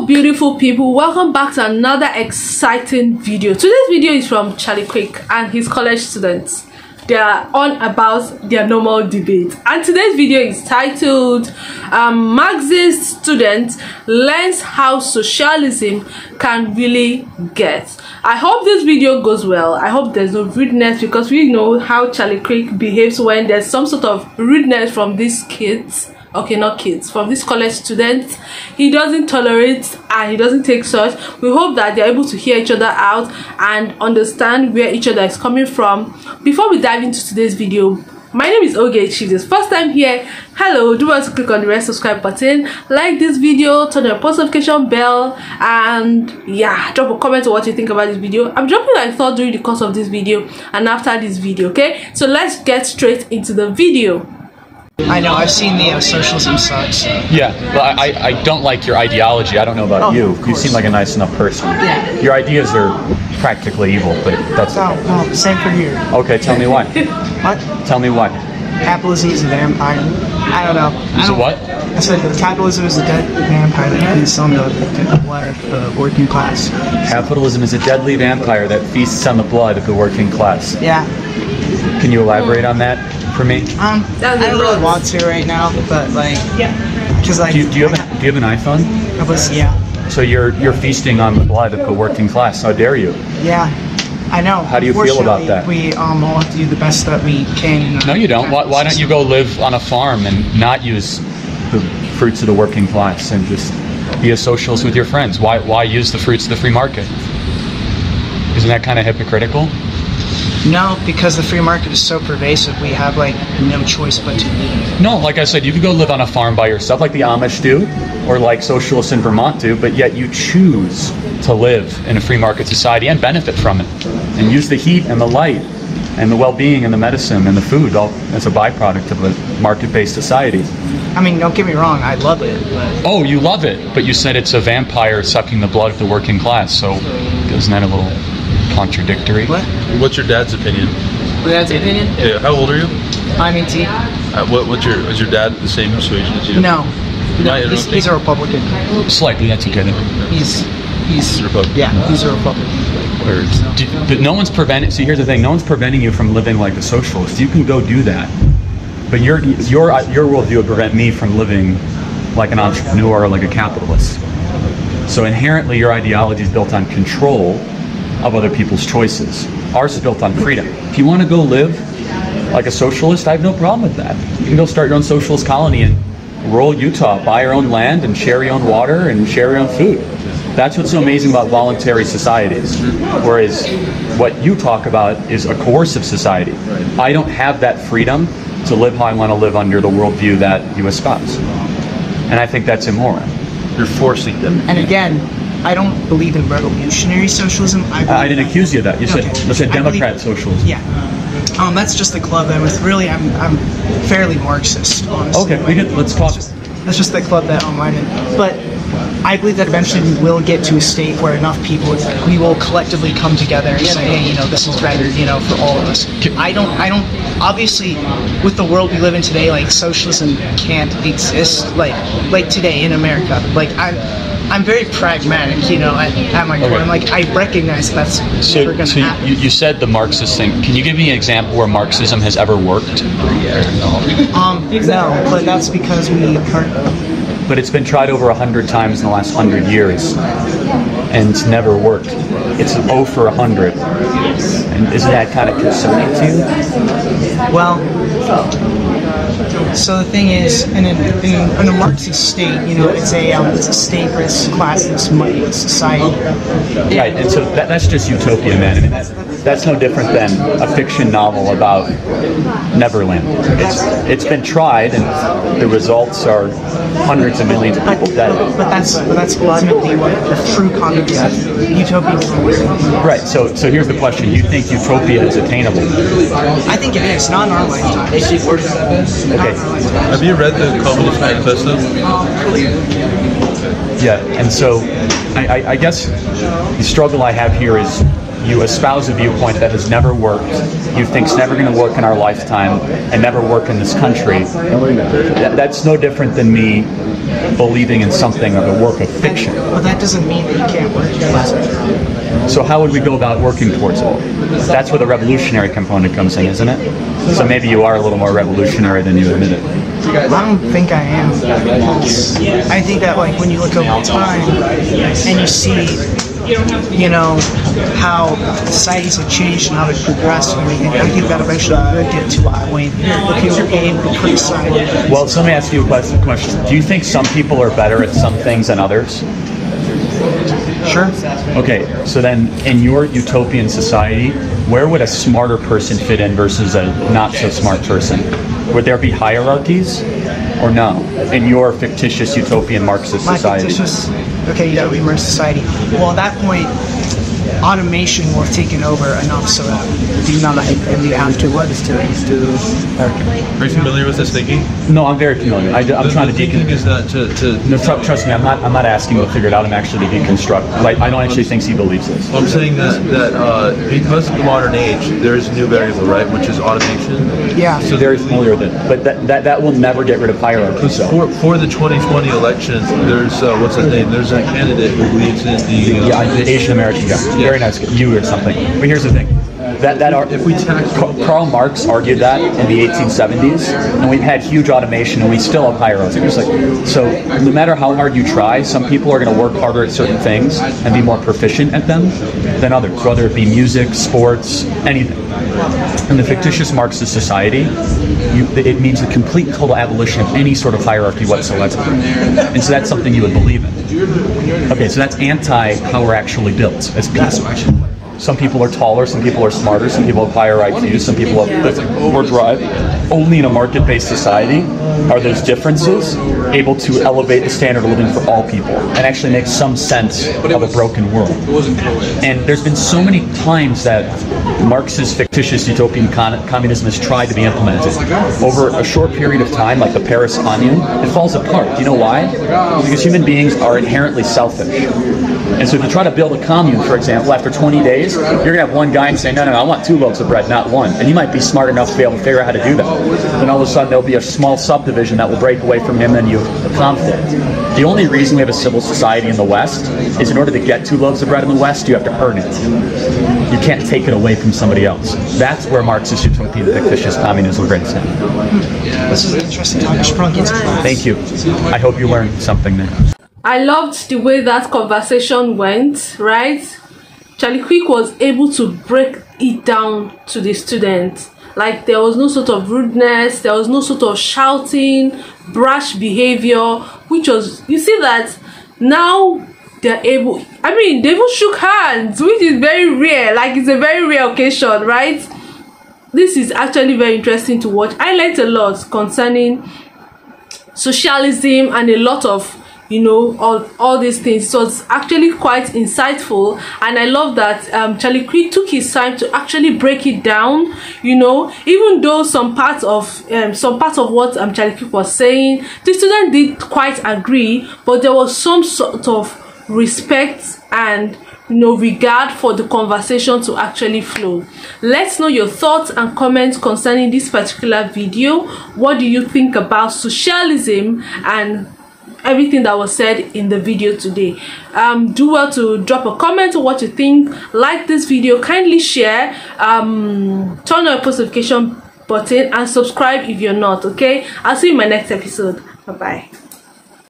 Hello beautiful people, welcome back to another exciting video. Today's video is from Charlie Kirk and his college students. They are on about their normal debate, and today's video is titled Marxist student learns how socialism can really get. I hope this video goes well. I hope there's no rudeness, because we know how Charlie Kirk behaves when there's some sort of rudeness from these kids. Okay, not kids, from these college students. He doesn't tolerate and he doesn't take such. We hope that they're able to hear each other out and understand where each other is coming from. Before we dive into today's video, my name is Oge. If this first time here, hello, do want to click on the red subscribe button, like this video, turn on the post notification bell, and yeah, drop a comment on what you think about this video. I'm dropping my thoughts during the course of this video and after this video, okay? So let's get straight into the video. I know, I've seen the socialism sucks. Yeah, but I don't like your ideology. I don't know about you. You seem like a nice enough person. Yeah. Your ideas are practically evil, but that's okay. No, same for you. Okay, tell me why. What? Tell me why. Capitalism is a vampire. I don't know. Is it what? I said capitalism is a dead vampire that feasts on the blood of the working class. Capitalism is a deadly vampire that feasts on the blood of the working class. Yeah. Can you elaborate on that for me? I don't really want to right now, but like, because like, Do you have an iPhone? Yeah. So you're feasting on the blood of the working class. How dare you? Yeah. I know. How do you feel about that? We all have to do the best that we can. No, you don't. Why don't you go live on a farm and not use the fruits of the working class and just be a socialist with your friends? Why use the fruits of the free market? Isn't that kind of hypocritical? No, because the free market is so pervasive, we have like no choice but to leave. No, like I said, you could go live on a farm by yourself like the Amish do, or like socialists in Vermont do, but yet you choose to live in a free market society and benefit from it, and use the heat and the light and the well-being and the medicine and the food all as a byproduct of a market-based society. I mean, don't get me wrong, I love it. But... Oh, you love it, but you said it's a vampire sucking the blood of the working class, so isn't that a little contradictory? What? What's your dad's opinion? My dad's opinion? Yeah. How old are you? I'm 18. Is your dad the same persuasion as you? No. He's a Republican. Slightly, that's okay. He's Republican. Yeah, he's a Republican. But no one's preventing. See, here's the thing: no one's preventing you from living like a socialist. You can go do that, but your worldview would prevent me from living like an entrepreneur or like a capitalist. So inherently, your ideology is built on control of other people's choices. Ours is built on freedom. If you want to go live like a socialist, I have no problem with that. You can go start your own socialist colony in rural Utah, buy your own land and share your own water and share your own food. That's what's so amazing about voluntary societies. Whereas what you talk about is a coercive society. I don't have that freedom to live how I want to live under the worldview that you espouse. And I think that's immoral. You're forcing them. And again, I don't believe in revolutionary socialism. I didn't accuse you of that. You said Democrat socialism. Yeah. That's just the club I'm with. Really, I'm fairly Marxist, honestly. Okay, let's talk. That's just the club that I'm in. But I believe that eventually we will get to a state where enough people, we will collectively come together and say, hey, this is better, for all of us. I don't, obviously, with the world we live in today, like, socialism can't exist, like today in America. Like, I'm very pragmatic, at my core. Okay. I'm like, I recognize that's never going to happen. You said the Marxist thing. Can you give me an example where Marxism has ever worked? No, but that's because we But it's been tried over 100 times in the last 100 years, and it's never worked. It's 0 for 100. And isn't that kind of concerning to you? Well, so the thing is, in a Marxist state, it's a stateless, classless, money-less society. Right, and so that's just utopia, man. I mean, that's no different than a fiction novel about Neverland. It's been tried, and the results are hundreds of millions of people dead. But that's ultimately what the true concept of utopia is. Right. So here's the question: you think utopia is attainable? I think it is, not in our lifetime. Okay. Have you read the Communist Manifesto? Yeah, and so I guess the struggle I have here is you espouse a viewpoint that has never worked, you think's never going to work in our lifetime, and never work in this country. That's no different than me believing in something of a work of fiction. But that doesn't mean that you can't work towards it. So how would we go about working towards it? That's where the revolutionary component comes in, isn't it? So maybe you are a little more revolutionary than you admit it. I don't think I am. I think that like when you look over time and you see, you know, how societies have changed and how they've progressed and everything, I think that eventually will get to a point where people will be able to criticize. Well, so let me ask you a question. Do you think some people are better at some things than others? Sure. Okay, so then in your utopian society, where would a smarter person fit in versus a not so smart person? Would there be hierarchies or no in your fictitious utopian Marxist society? Okay, utopian society. Well, at that point, automation will have taken over enough so that you have to what is to Are you familiar with this thinking? No, I'm very familiar. I'm trying to thinking is that No, trust me. I'm not asking you to figure it out. I'm actually to deconstruct. Like, I don't actually think he believes this. I'm saying that because of the modern age, there is a new variable, right, which is automation. Yeah. So very familiar with it, but that will never get rid of hierarchy. So for the 2020 elections, there's what's his name? There's a candidate who believes in the Asian American guy. Yeah. Very nice, you or something. But here's the thing. Karl Marx argued that in the 1870s, and we've had huge automation, and we still have hierarchies. So no matter how hard you try, some people are going to work harder at certain things and be more proficient at them than others, whether it be music, sports, anything. In the fictitious Marxist society, it means the complete total abolition of any sort of hierarchy whatsoever. And so that's something you would believe in. Okay, so that's anti how we're actually built as people. Some people are taller, some people are smarter, some people have higher IQs, some people have more drive. Only in a market-based society are those differences able to elevate the standard of living for all people and actually make some sense of a broken world. And there's been so many times that Marxist fictitious utopian communism has tried to be implemented. Over a short period of time, like the Paris Commune, it falls apart. Do you know why? Because human beings are inherently selfish. And so if you try to build a commune, for example, after 20 days, you're going to have one guy and say, no, I want 2 loaves of bread, not 1. And he might be smart enough to be able to figure out how to do that. Then all of a sudden there'll be a small subdivision that will break away from him and you have a conflict. The only reason we have a civil society in the West is in order to get 2 loaves of bread in the West, you have to earn it. You can't take it away from somebody else. That's where Marxist utopian fictitious communism breaks in. This is an interesting topic. Thank you. I hope you learned something there. I loved the way that conversation went, right? Charlie Kirk was able to break it down to the students. Like, there was no sort of rudeness, there was no sort of shouting, brash behavior, which was, you see that now they're able, I mean, they even shook hands, which is very rare. Like, it's a very rare occasion, right? This is actually very interesting to watch. I learned a lot concerning socialism and a lot of, you know, all these things. So it's actually quite insightful, and I love that Charlie Kirk took his time to actually break it down. You know, even though some parts of what Charlie Kirk was saying, the student did quite agree, but there was some sort of respect and, you know, regard for the conversation to actually flow. Let's know your thoughts and comments concerning this particular video. What do you think about socialism and everything that was said in the video today? Do well to drop a comment on what you think. Like this video, kindly share, turn on your post notification button, and subscribe if you're not. Okay, I'll see you in my next episode. Bye bye.